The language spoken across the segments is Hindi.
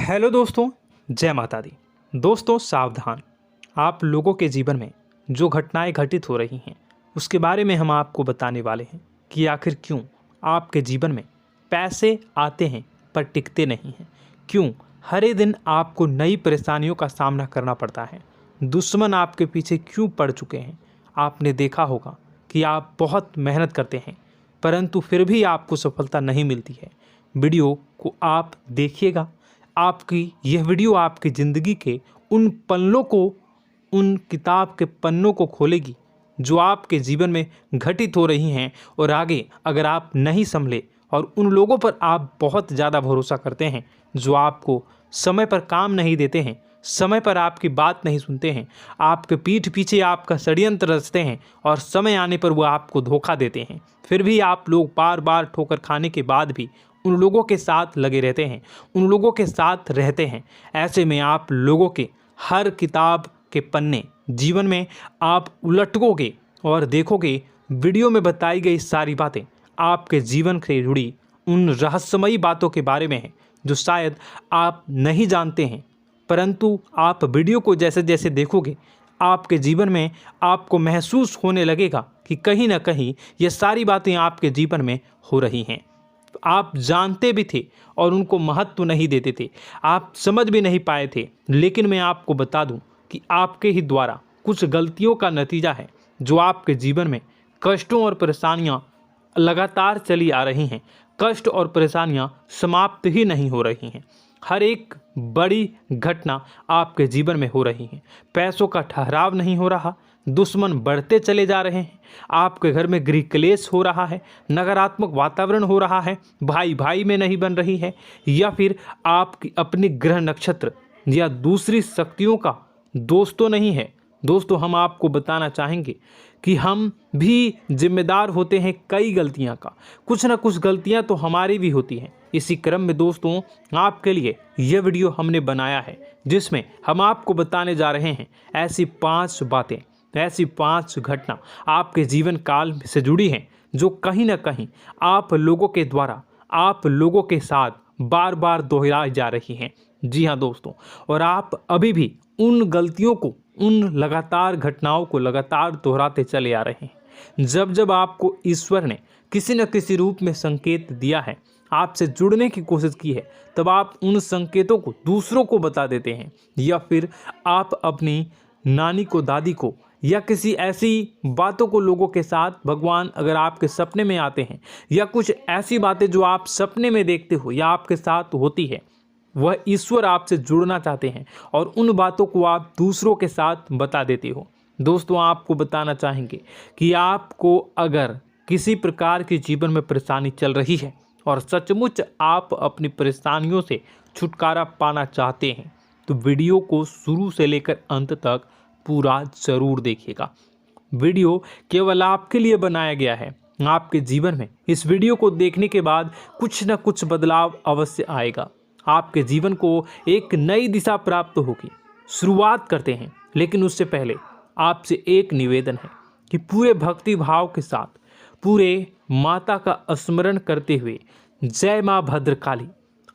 हेलो दोस्तों, जय माता दी। दोस्तों सावधान, आप लोगों के जीवन में जो घटनाएं घटित हो रही हैं उसके बारे में हम आपको बताने वाले हैं कि आखिर क्यों आपके जीवन में पैसे आते हैं पर टिकते नहीं हैं। क्यों हर एक दिन आपको नई परेशानियों का सामना करना पड़ता है। दुश्मन आपके पीछे क्यों पड़ चुके हैं। आपने देखा होगा कि आप बहुत मेहनत करते हैं परंतु फिर भी आपको सफलता नहीं मिलती है। वीडियो को आप देखिएगा, आपकी यह वीडियो आपकी ज़िंदगी के उन पन्नों को, उन किताब के पन्नों को खोलेगी जो आपके जीवन में घटित हो रही हैं। और आगे अगर आप नहीं संभले और उन लोगों पर आप बहुत ज़्यादा भरोसा करते हैं जो आपको समय पर काम नहीं देते हैं, समय पर आपकी बात नहीं सुनते हैं, आपके पीठ पीछे आपका षड्यंत्र रचते हैं और समय आने पर वो आपको धोखा देते हैं, फिर भी आप लोग बार बार ठोकर खाने के बाद भी उन लोगों के साथ लगे रहते हैं, उन लोगों के साथ रहते हैं। ऐसे में आप लोगों के हर किताब के पन्ने जीवन में आप उलटोगे और देखोगे वीडियो में बताई गई सारी बातें आपके जीवन से जुड़ी उन रहस्यमयी बातों के बारे में हैं जो शायद आप नहीं जानते हैं। परंतु आप वीडियो को जैसे जैसे देखोगे आपके जीवन में आपको महसूस होने लगेगा कि कहीं ना कहीं ये सारी बातें आपके जीवन में हो रही हैं। आप जानते भी थे और उनको महत्व नहीं देते थे, आप समझ भी नहीं पाए थे। लेकिन मैं आपको बता दूं कि आपके ही द्वारा कुछ गलतियों का नतीजा है जो आपके जीवन में कष्टों और परेशानियां लगातार चली आ रही हैं। कष्ट और परेशानियां समाप्त ही नहीं हो रही हैं। हर एक बड़ी घटना आपके जीवन में हो रही है। पैसों का ठहराव नहीं हो रहा, दुश्मन बढ़ते चले जा रहे हैं, आपके घर में गृह क्लेश हो रहा है, नकारात्मक वातावरण हो रहा है, भाई भाई में नहीं बन रही है, या फिर आपकी अपनी ग्रह नक्षत्र या दूसरी शक्तियों का दोस्तों नहीं है। दोस्तों हम आपको बताना चाहेंगे कि हम भी जिम्मेदार होते हैं कई गलतियां का, कुछ ना कुछ गलतियां तो हमारी भी होती हैं। इसी क्रम में दोस्तों आपके लिए यह वीडियो हमने बनाया है जिसमें हम आपको बताने जा रहे हैं ऐसी 5 बातें, ऐसी 5 घटना आपके जीवन काल से जुड़ी हैं जो कहीं ना कहीं आप लोगों के द्वारा आप लोगों के साथ बार बार दोहराई जा रही हैं। जी हाँ दोस्तों, और आप अभी भी उन गलतियों को, उन लगातार घटनाओं को लगातार दोहराते चले आ रहे हैं। जब जब आपको ईश्वर ने किसी न किसी रूप में संकेत दिया है, आपसे जुड़ने की कोशिश की है, तब आप उन संकेतों को दूसरों को बता देते हैं, या फिर आप अपनी नानी को, दादी को, या किसी ऐसी बातों को लोगों के साथ, भगवान अगर आपके सपने में आते हैं या कुछ ऐसी बातें जो आप सपने में देखते हो या आपके साथ होती है, वह ईश्वर आपसे जुड़ना चाहते हैं और उन बातों को आप दूसरों के साथ बता देते हो। दोस्तों आपको बताना चाहेंगे कि आपको अगर किसी प्रकार की जीवन में परेशानी चल रही है और सचमुच आप अपनी परेशानियों से छुटकारा पाना चाहते हैं तो वीडियो को शुरू से लेकर अंत तक पूरा जरूर देखिएगा। वीडियो केवल आपके लिए बनाया गया है। आपके जीवन में इस वीडियो को देखने के बाद कुछ न कुछ बदलाव अवश्य आएगा, आपके जीवन को एक नई दिशा प्राप्त होगी। शुरुआत करते हैं, लेकिन उससे पहले आपसे एक निवेदन है कि पूरे भक्ति भाव के साथ पूरे माता का स्मरण करते हुए जय माँ भद्रकाली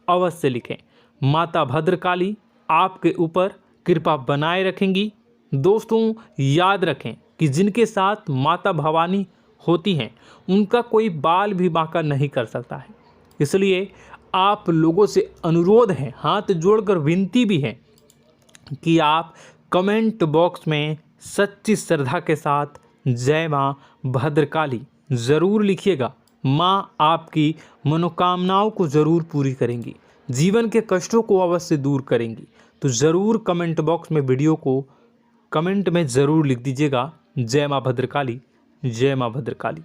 अवश्य लिखें। माता भद्रकाली आपके ऊपर कृपा बनाए रखेंगी। दोस्तों याद रखें कि जिनके साथ माता भवानी होती हैं उनका कोई बाल भी बांका नहीं कर सकता है। इसलिए आप लोगों से अनुरोध है, हाथ जोड़कर विनती भी है कि आप कमेंट बॉक्स में सच्ची श्रद्धा के साथ जय माँ भद्रकाली ज़रूर लिखिएगा। माँ आपकी मनोकामनाओं को ज़रूर पूरी करेंगी, जीवन के कष्टों को अवश्य दूर करेंगी। तो ज़रूर कमेंट बॉक्स में वीडियो को कमेंट में ज़रूर लिख दीजिएगा जय माँ भद्रकाली, जय माँ भद्रकाली।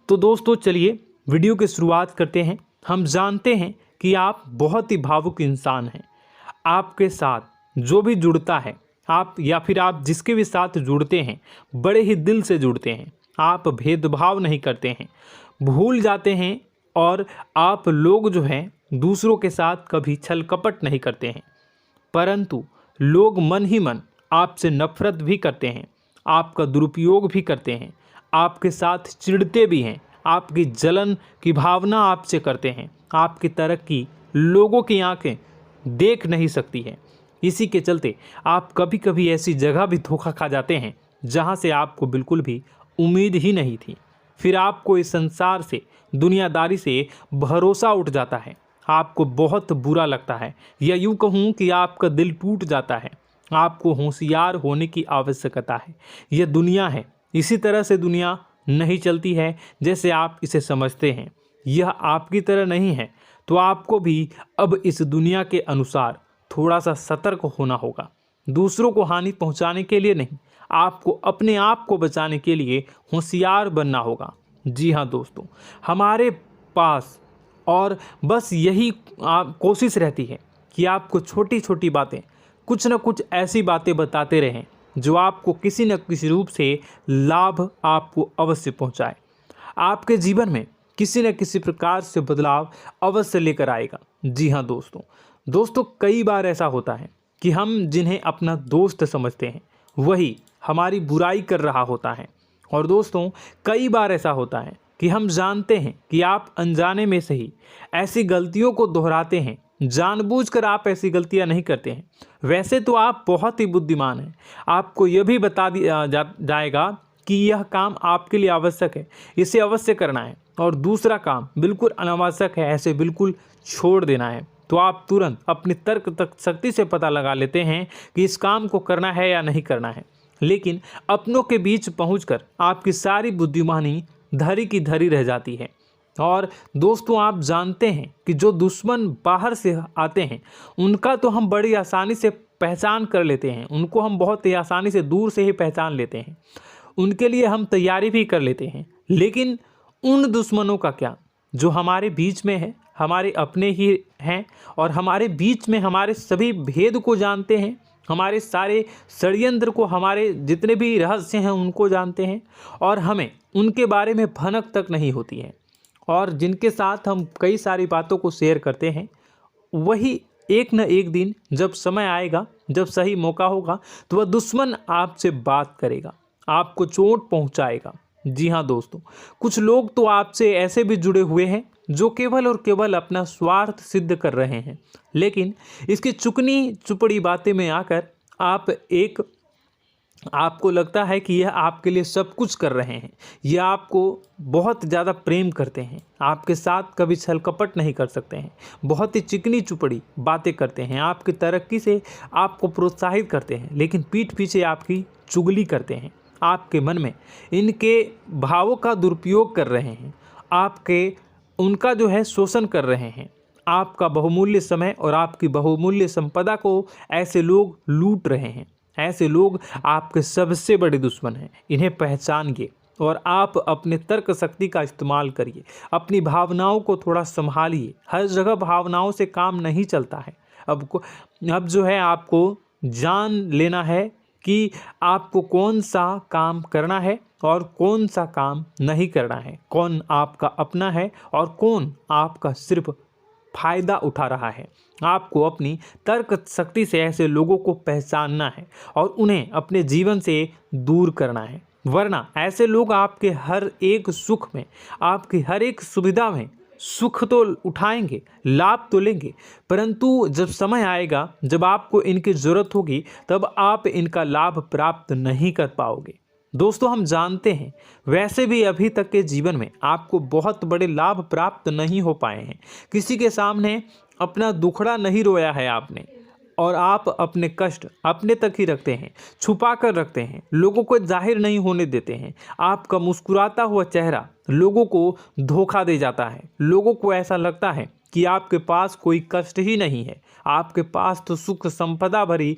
तो दोस्तों चलिए वीडियो की शुरुआत करते हैं। हम जानते हैं कि आप बहुत ही भावुक इंसान हैं। आपके साथ जो भी जुड़ता है, आप या फिर आप जिसके भी साथ जुड़ते हैं बड़े ही दिल से जुड़ते हैं। आप भेदभाव नहीं करते हैं, भूल जाते हैं, और आप लोग जो हैं दूसरों के साथ कभी छल कपट नहीं करते हैं। परंतु लोग मन ही मन आपसे नफरत भी करते हैं, आपका दुरुपयोग भी करते हैं, आपके साथ चिढ़ते भी हैं, आपकी जलन की भावना आपसे करते हैं। आपकी तरक्की लोगों की आंखें देख नहीं सकती है। इसी के चलते आप कभी कभी ऐसी जगह भी धोखा खा जाते हैं जहां से आपको बिल्कुल भी उम्मीद ही नहीं थी। फिर आपको इस संसार से, दुनियादारी से भरोसा उठ जाता है। आपको बहुत बुरा लगता है, या यूँ कहूँ कि आपका दिल टूट जाता है। आपको होशियार होने की आवश्यकता है। यह दुनिया है, इसी तरह से दुनिया नहीं चलती है जैसे आप इसे समझते हैं। यह आपकी तरह नहीं है, तो आपको भी अब इस दुनिया के अनुसार थोड़ा सा सतर्क होना होगा। दूसरों को हानि पहुंचाने के लिए नहीं, आपको अपने आप को बचाने के लिए होशियार बनना होगा। जी हाँ दोस्तों, हमारे पास और बस यही कोशिश रहती है कि आपको छोटी छोटी बातें, कुछ न कुछ ऐसी बातें बताते रहें जो आपको किसी न किसी रूप से लाभ आपको अवश्य पहुंचाए, आपके जीवन में किसी न किसी प्रकार से बदलाव अवश्य लेकर आएगा। जी हाँ दोस्तों, कई बार ऐसा होता है कि हम जिन्हें अपना दोस्त समझते हैं वही हमारी बुराई कर रहा होता है। और दोस्तों, कई बार ऐसा होता है कि हम जानते हैं कि आप अनजाने में से ही ऐसी गलतियों को दोहराते हैं। जानबूझकर आप ऐसी गलतियां नहीं करते हैं। वैसे तो आप बहुत ही बुद्धिमान हैं। आपको यह भी बता दिया जाएगा कि यह काम आपके लिए आवश्यक है, इसे अवश्य करना है, और दूसरा काम बिल्कुल अनावश्यक है, ऐसे बिल्कुल छोड़ देना है। तो आप तुरंत अपनी तर्क शक्ति से पता लगा लेते हैं कि इस काम को करना है या नहीं करना है। लेकिन अपनों के बीच पहुंचकर आपकी सारी बुद्धिमानी धरी की धरी रह जाती है। और दोस्तों, आप जानते हैं कि जो दुश्मन बाहर से आते हैं उनका तो हम बड़ी आसानी से पहचान कर लेते हैं, उनको हम बहुत ही आसानी से दूर से ही पहचान लेते हैं, उनके लिए हम तैयारी भी कर लेते हैं। लेकिन उन दुश्मनों का क्या जो हमारे बीच में है, हमारे अपने ही हैं, और हमारे बीच में हमारे सभी भेद को जानते हैं, हमारे सारे षड्यंत्र को, हमारे जितने भी रहस्य हैं उनको जानते हैं, और हमें उनके बारे में भनक तक नहीं होती है, और जिनके साथ हम कई सारी बातों को शेयर करते हैं, वही एक न एक दिन जब समय आएगा, जब सही मौका होगा, तो वह दुश्मन आपसे बात करेगा, आपको चोट पहुंचाएगा। जी हाँ दोस्तों, कुछ लोग तो आपसे ऐसे भी जुड़े हुए हैं जो केवल और केवल अपना स्वार्थ सिद्ध कर रहे हैं। लेकिन इसकी चुकनी चुपड़ी बातें में आकर आपको लगता है कि यह आपके लिए सब कुछ कर रहे हैं, यह आपको बहुत ज़्यादा प्रेम करते हैं, आपके साथ कभी छल कपट नहीं कर सकते हैं, बहुत ही चिकनी चुपड़ी बातें करते हैं, आपकी तरक्की से आपको प्रोत्साहित करते हैं, लेकिन पीठ पीछे आपकी चुगली करते हैं, आपके मन में इनके भावों का दुरुपयोग कर रहे हैं, उनका जो है शोषण कर रहे हैं। आपका बहुमूल्य समय और आपकी बहुमूल्य संपदा को ऐसे लोग लूट रहे हैं। ऐसे लोग आपके सबसे बड़े दुश्मन हैं। इन्हें पहचानिए और आप अपने तर्क शक्ति का इस्तेमाल करिए। अपनी भावनाओं को थोड़ा संभालिए। हर जगह भावनाओं से काम नहीं चलता है। अब जो है आपको जान लेना है कि आपको कौन सा काम करना है और कौन सा काम नहीं करना है, कौन आपका अपना है और कौन आपका सिर्फ फायदा उठा रहा है। आपको अपनी तर्क शक्ति से ऐसे लोगों को पहचानना है और उन्हें अपने जीवन से दूर करना है, वरना ऐसे लोग आपके हर एक सुख में, आपकी हर एक सुविधा में सुख तो उठाएंगे, लाभ तो लेंगे, परंतु जब समय आएगा, जब आपको इनकी ज़रूरत होगी, तब आप इनका लाभ प्राप्त नहीं कर पाओगे। दोस्तों, हम जानते हैं वैसे भी अभी तक के जीवन में आपको बहुत बड़े लाभ प्राप्त नहीं हो पाए हैं। किसी के सामने अपना दुखड़ा नहीं रोया है आपने, और आप अपने कष्ट अपने तक ही रखते हैं, छुपा कर रखते हैं, लोगों को जाहिर नहीं होने देते हैं। आपका मुस्कुराता हुआ चेहरा लोगों को धोखा दे जाता है। लोगों को ऐसा लगता है कि आपके पास कोई कष्ट ही नहीं है, आपके पास तो सुख संपदा भरी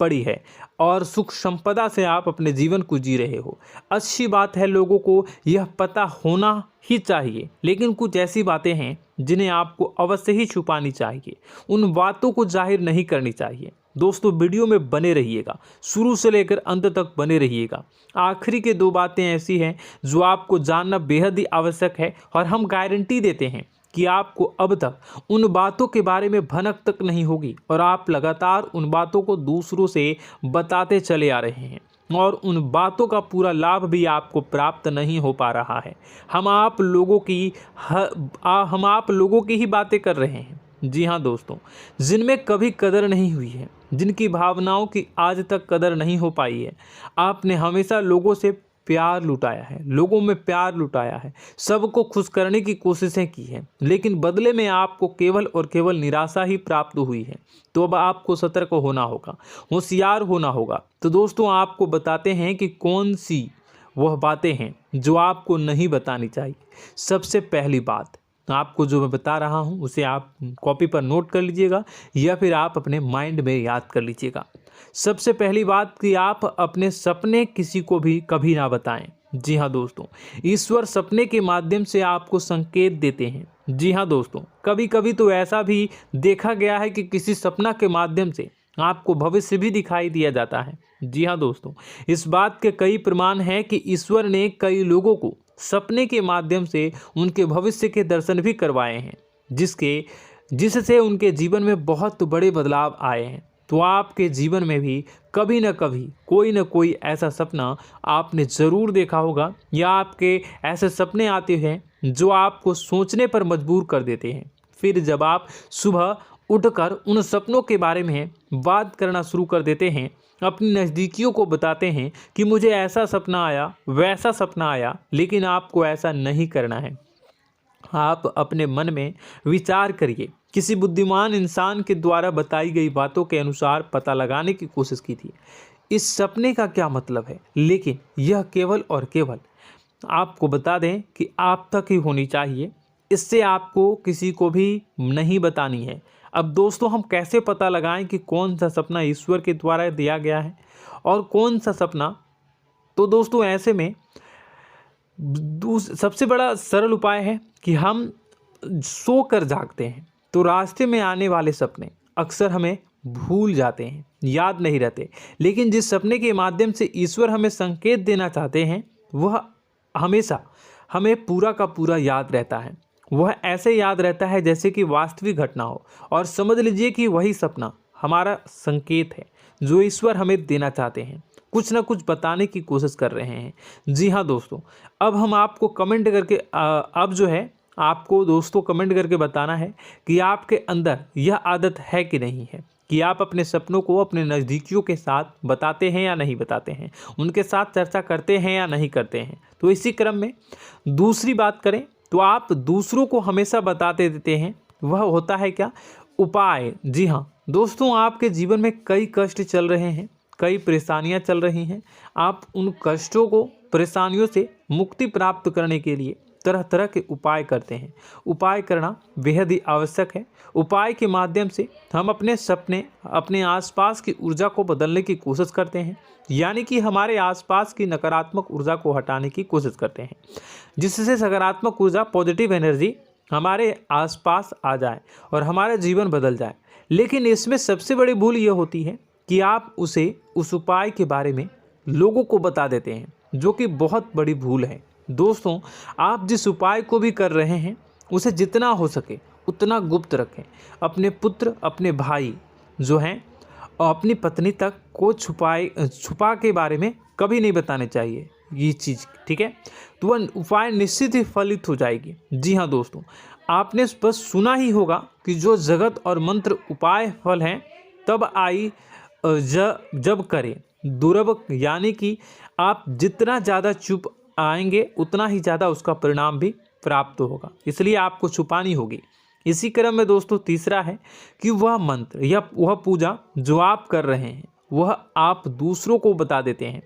पड़ी है और सुख संपदा से आप अपने जीवन को जी रहे हो। अच्छी बात है, लोगों को यह पता होना ही चाहिए, लेकिन कुछ ऐसी बातें हैं जिन्हें आपको अवश्य ही छुपानी चाहिए। उन बातों को जाहिर नहीं करनी चाहिए। दोस्तों, वीडियो में बने रहिएगा, शुरू से लेकर अंत तक बने रहिएगा। आखिरी के 2 बातें ऐसी हैं जो आपको जानना बेहद ही आवश्यक है, और हम गारंटी देते हैं कि आपको अब तक उन बातों के बारे में भनक तक नहीं होगी, और आप लगातार उन बातों को दूसरों से बताते चले आ रहे हैं, और उन बातों का पूरा लाभ भी आपको प्राप्त नहीं हो पा रहा है। हम आप लोगों की ही बातें कर रहे हैं, जी हाँ दोस्तों, जिनमें कभी कदर नहीं हुई है, जिनकी भावनाओं की आज तक कदर नहीं हो पाई है। आपने हमेशा लोगों से प्यार लुटाया है, लोगों में प्यार लुटाया है, सबको खुश करने की कोशिशें की है, लेकिन बदले में आपको केवल और केवल निराशा ही प्राप्त हुई है। तो अब आपको सतर्क होना होगा, होशियार होना होगा। तो दोस्तों आपको बताते हैं कि कौन सी वह बातें हैं जो आपको नहीं बतानी चाहिए। सबसे पहली बात आपको जो मैं बता रहा हूं उसे आप कॉपी पर नोट कर लीजिएगा या फिर आप अपने माइंड में याद कर लीजिएगा। सबसे पहली बात कि आप अपने सपने किसी को भी कभी ना बताएं। जी हाँ दोस्तों, ईश्वर सपने के माध्यम से आपको संकेत देते हैं। जी हाँ दोस्तों, कभी कभी तो ऐसा भी देखा गया है कि किसी सपना के माध्यम से आपको भविष्य भी दिखाई दिया जाता है। जी हाँ दोस्तों, इस बात के कई प्रमाण हैं कि ईश्वर ने कई लोगों को सपने के माध्यम से उनके भविष्य के दर्शन भी करवाए हैं, जिससे उनके जीवन में बहुत बड़े बदलाव आए हैं। तो आपके जीवन में भी कभी न कभी कोई न कोई ऐसा सपना आपने ज़रूर देखा होगा, या आपके ऐसे सपने आते हैं जो आपको सोचने पर मजबूर कर देते हैं। फिर जब आप सुबह उठकर उन सपनों के बारे में बात करना शुरू कर देते हैं, अपनी नज़दीकियों को बताते हैं कि मुझे ऐसा सपना आया, वैसा सपना आया, लेकिन आपको ऐसा नहीं करना है। आप अपने मन में विचार करिए। किसी बुद्धिमान इंसान के द्वारा बताई गई बातों के अनुसार पता लगाने की कोशिश की थी इस सपने का क्या मतलब है, लेकिन यह केवल और केवल आपको बता दें कि आप तक ही होनी चाहिए। इससे आपको किसी को भी नहीं बतानी है। अब दोस्तों हम कैसे पता लगाएं कि कौन सा सपना ईश्वर के द्वारा दिया गया है और कौन सा सपना? तो दोस्तों ऐसे में सबसे बड़ा सरल उपाय है कि हम सोकर जागते हैं तो रास्ते में आने वाले सपने अक्सर हमें भूल जाते हैं, याद नहीं रहते। लेकिन जिस सपने के माध्यम से ईश्वर हमें संकेत देना चाहते हैं वह हमेशा हमें पूरा का पूरा याद रहता है। वह ऐसे याद रहता है जैसे कि वास्तविक घटना हो, और समझ लीजिए कि वही सपना हमारा संकेत है जो ईश्वर हमें देना चाहते हैं, कुछ ना कुछ बताने की कोशिश कर रहे हैं। जी हाँ दोस्तों, अब हम आपको कमेंट करके अब जो है आपको दोस्तों कमेंट करके बताना है कि आपके अंदर यह आदत है कि नहीं है कि आप अपने सपनों को अपने नज़दीकियों के साथ बताते हैं या नहीं बताते हैं, उनके साथ चर्चा करते हैं या नहीं करते हैं। तो इसी क्रम में दूसरी बात करें तो आप दूसरों को हमेशा बताते देते हैं, वह होता है क्या? उपाय। जी हाँ दोस्तों, आपके जीवन में कई कष्ट चल रहे हैं, कई परेशानियां चल रही हैं। आप उन कष्टों को, परेशानियों से मुक्ति प्राप्त करने के लिए तरह तरह के उपाय करते हैं। उपाय करना बेहद ही आवश्यक है। उपाय के माध्यम से हम अपने सपने, अपने आसपास की ऊर्जा को बदलने की कोशिश करते हैं, यानी कि हमारे आसपास की नकारात्मक ऊर्जा को हटाने की कोशिश करते हैं, जिससे सकारात्मक ऊर्जा, पॉजिटिव एनर्जी हमारे आसपास आ जाए और हमारा जीवन बदल जाए। लेकिन इसमें सबसे बड़ी भूल यह होती है कि आप उस उपाय के बारे में लोगों को बता देते हैं, जो कि बहुत बड़ी भूल है। दोस्तों आप जिस उपाय को भी कर रहे हैं उसे जितना हो सके उतना गुप्त रखें। अपने पुत्र, अपने भाई जो हैं और अपनी पत्नी तक को छुपा के बारे में कभी नहीं बताने चाहिए ये चीज़, ठीक है? तो वह उपाय निश्चित ही फलित हो जाएगी। जी हाँ दोस्तों, आपने बस सुना ही होगा कि जो जगत और मंत्र उपाय फल हैं तब आई जब करें दुर्लभ, यानी कि आप जितना ज़्यादा चुप आएंगे उतना ही ज़्यादा उसका परिणाम भी प्राप्त होगा, इसलिए आपको छुपानी होगी। इसी क्रम में दोस्तों तीसरा है कि वह मंत्र या वह पूजा जो आप कर रहे हैं वह आप दूसरों को बता देते हैं।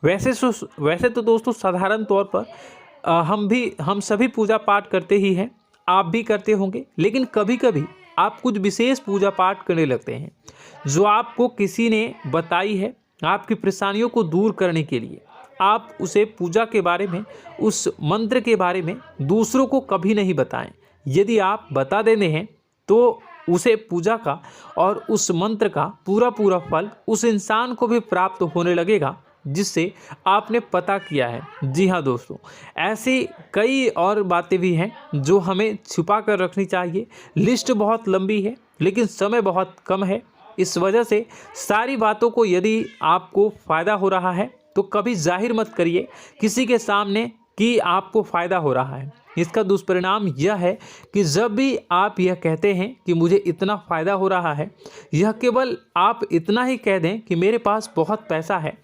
वैसे तो दोस्तों साधारण तौर पर हम सभी पूजा पाठ करते ही हैं, आप भी करते होंगे, लेकिन कभी कभी आप कुछ विशेष पूजा पाठ करने लगते हैं जो आपको किसी ने बताई है आपकी परेशानियों को दूर करने के लिए। आप उसे पूजा के बारे में, उस मंत्र के बारे में दूसरों को कभी नहीं बताएं। यदि आप बता देते हैं तो उसे पूजा का और उस मंत्र का पूरा फल उस इंसान को भी प्राप्त होने लगेगा जिससे आपने पता किया है। जी हाँ दोस्तों, ऐसी कई और बातें भी हैं जो हमें छुपा कर रखनी चाहिए। लिस्ट बहुत लंबी है लेकिन समय बहुत कम है, इस वजह से सारी बातों को यदि आपको फ़ायदा हो रहा है तो कभी जाहिर मत करिए किसी के सामने कि आपको फ़ायदा हो रहा है। इसका दुष्परिणाम यह है कि जब भी आप यह कहते हैं कि मुझे इतना फ़ायदा हो रहा है, यह केवल आप इतना ही कह दें कि मेरे पास बहुत पैसा है,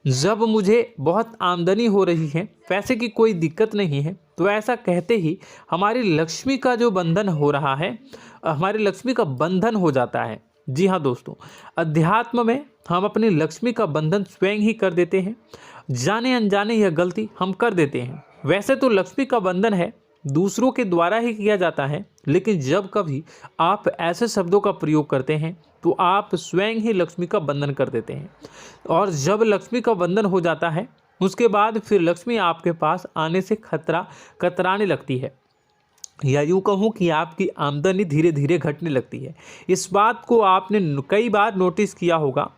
जब मुझे बहुत आमदनी हो रही है, पैसे की कोई दिक्कत नहीं है, तो ऐसा कहते ही हमारी लक्ष्मी का जो बंधन हो रहा है, हमारी लक्ष्मी का बंधन हो जाता है। जी हाँ दोस्तों, अध्यात्म में हम अपनी लक्ष्मी का बंधन स्वयं ही कर देते हैं। जाने अनजाने यह गलती हम कर देते हैं। वैसे तो लक्ष्मी का बंधन है दूसरों के द्वारा ही किया जाता है, लेकिन जब कभी आप ऐसे शब्दों का प्रयोग करते हैं तो आप स्वयं ही लक्ष्मी का बंधन कर देते हैं। और जब लक्ष्मी का बंधन हो जाता है उसके बाद फिर लक्ष्मी आपके पास आने से कतराने लगती है, या यूँ कहूँ कि आपकी आमदनी धीरे धीरे घटने लगती है। इस बात को आपने कई बार नोटिस किया होगा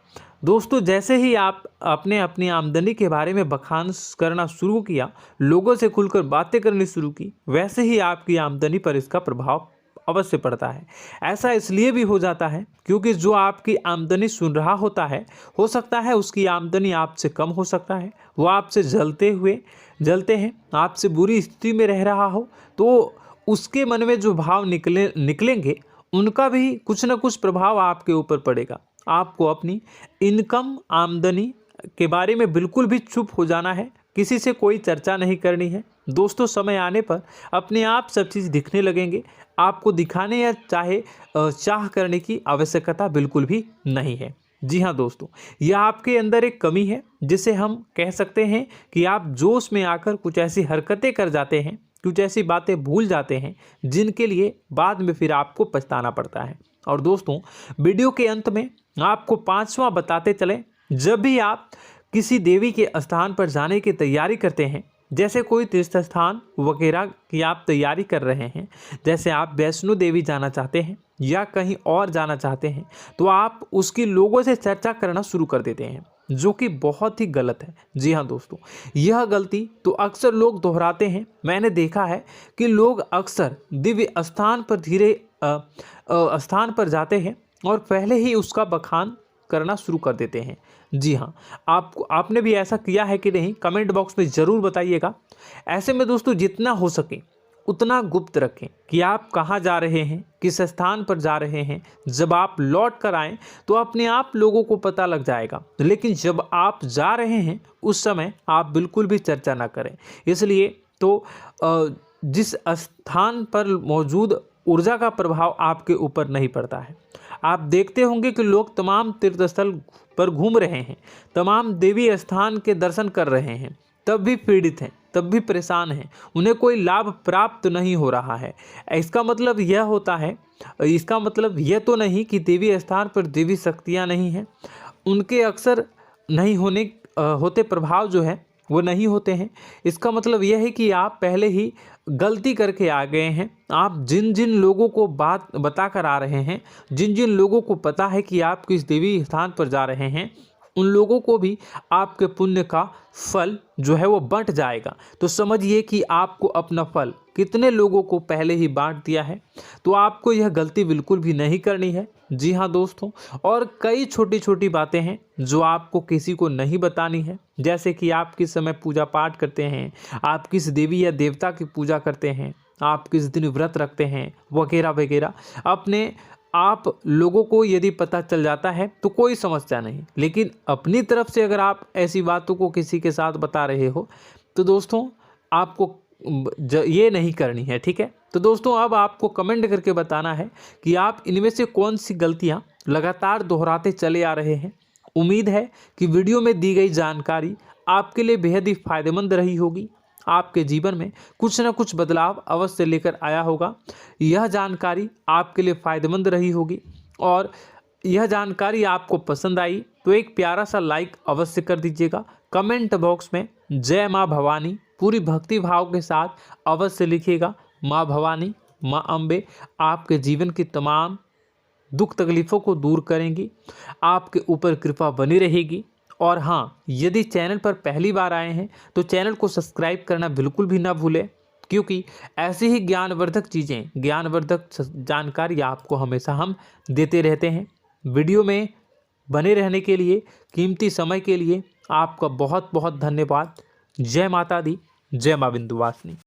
दोस्तों। जैसे ही आप अपने अपनी आमदनी के बारे में बखान करना शुरू किया, लोगों से खुलकर बातें करनी शुरू की, वैसे ही आपकी आमदनी पर इसका प्रभाव अवश्य पड़ता है। ऐसा इसलिए भी हो जाता है क्योंकि जो आपकी आमदनी सुन रहा होता है, हो सकता है उसकी आमदनी आपसे कम हो सकता है, वो आपसे जलते हैं, आपसे बुरी स्थिति में रह रहा हो, तो उसके मन में जो भाव निकलेंगे उनका भी कुछ न कुछ प्रभाव आपके ऊपर पड़ेगा। आपको अपनी इनकम आमदनी के बारे में बिल्कुल भी चुप हो जाना है, किसी से कोई चर्चा नहीं करनी है दोस्तों। समय आने पर अपने आप सब चीज़ दिखने लगेंगे। आपको दिखाने या चाह करने की आवश्यकता बिल्कुल भी नहीं है। जी हाँ दोस्तों, यह आपके अंदर एक कमी है जिसे हम कह सकते हैं कि आप जोश में आकर कुछ ऐसी हरकतें कर जाते हैं, कुछ ऐसी बातें भूल जाते हैं जिनके लिए बाद में फिर आपको पछताना पड़ता है। और दोस्तों, वीडियो के अंत में आपको 5वां बताते चलें, जब भी आप किसी देवी के स्थान पर जाने की तैयारी करते हैं, जैसे कोई तीर्थ स्थान वगैरह की आप तैयारी कर रहे हैं, जैसे आप वैष्णो देवी जाना चाहते हैं या कहीं और जाना चाहते हैं, तो आप उसकी लोगों से चर्चा करना शुरू कर देते हैं, जो कि बहुत ही गलत है। जी हाँ दोस्तों, यह गलती तो अक्सर लोग दोहराते हैं। मैंने देखा है कि लोग अक्सर दिव्य स्थान पर जाते हैं और पहले ही उसका बखान करना शुरू कर देते हैं। जी हाँ, आपने भी ऐसा किया है कि नहीं, कमेंट बॉक्स में ज़रूर बताइएगा। ऐसे में दोस्तों, जितना हो सके उतना गुप्त रखें कि आप कहाँ जा रहे हैं, किस स्थान पर जा रहे हैं। जब आप लौट कर आएँ तो अपने आप लोगों को पता लग जाएगा, लेकिन जब आप जा रहे हैं उस समय आप बिल्कुल भी चर्चा ना करें। इसलिए तो जिस स्थान पर मौजूद ऊर्जा का प्रभाव आपके ऊपर नहीं पड़ता है। आप देखते होंगे कि लोग तमाम तीर्थस्थल पर घूम रहे हैं, तमाम देवी स्थान के दर्शन कर रहे हैं, तब भी पीड़ित हैं, तब भी परेशान हैं, उन्हें कोई लाभ प्राप्त नहीं हो रहा है। इसका मतलब यह तो नहीं कि देवी स्थान पर देवी शक्तियाँ नहीं हैं, उनके अक्सर नहीं होते प्रभाव जो है वो नहीं होते हैं। इसका मतलब यह है कि आप पहले ही गलती करके आ गए हैं। आप जिन जिन लोगों को बात बता कर आ रहे हैं, जिन जिन लोगों को पता है कि आप किस देवी स्थान पर जा रहे हैं, उन लोगों को भी आपके पुण्य का फल जो है वो बंट जाएगा। तो समझिए कि आपको अपना फल कितने लोगों को पहले ही बांट दिया है। तो आपको यह गलती बिल्कुल भी नहीं करनी है। जी हाँ दोस्तों, और कई छोटी छोटी बातें हैं जो आपको किसी को नहीं बतानी है, जैसे कि आप किस समय पूजा पाठ करते हैं, आप किस देवी या देवता की पूजा करते हैं, आप किस दिन व्रत रखते हैं, वगैरह वगैरह। अपने आप लोगों को यदि पता चल जाता है तो कोई समस्या नहीं, लेकिन अपनी तरफ से अगर आप ऐसी बातों को किसी के साथ बता रहे हो तो दोस्तों आपको ये नहीं करनी है, ठीक है। तो दोस्तों, अब आपको कमेंट करके बताना है कि आप इनमें से कौन सी गलतियां लगातार दोहराते चले आ रहे हैं। उम्मीद है कि वीडियो में दी गई जानकारी आपके लिए बेहद ही फायदेमंद रही होगी, आपके जीवन में कुछ न कुछ बदलाव अवश्य लेकर आया होगा। यह जानकारी आपके लिए फ़ायदेमंद रही होगी और यह जानकारी आपको पसंद आई तो एक प्यारा सा लाइक अवश्य कर दीजिएगा। कमेंट बॉक्स में जय माँ भवानी पूरी भक्ति भाव के साथ अवश्य लिखिएगा। माँ भवानी, माँ अम्बे आपके जीवन की तमाम दुख तकलीफ़ों को दूर करेंगी, आपके ऊपर कृपा बनी रहेगी। और हाँ, यदि चैनल पर पहली बार आए हैं तो चैनल को सब्सक्राइब करना बिल्कुल भी ना भूलें, क्योंकि ऐसी ही ज्ञानवर्धक चीज़ें, ज्ञानवर्धक जानकारी आपको हमेशा हम देते रहते हैं। वीडियो में बने रहने के लिए, कीमती समय के लिए आपका बहुत बहुत धन्यवाद। जय माता दी, जय माँ विंध्यवासिनी।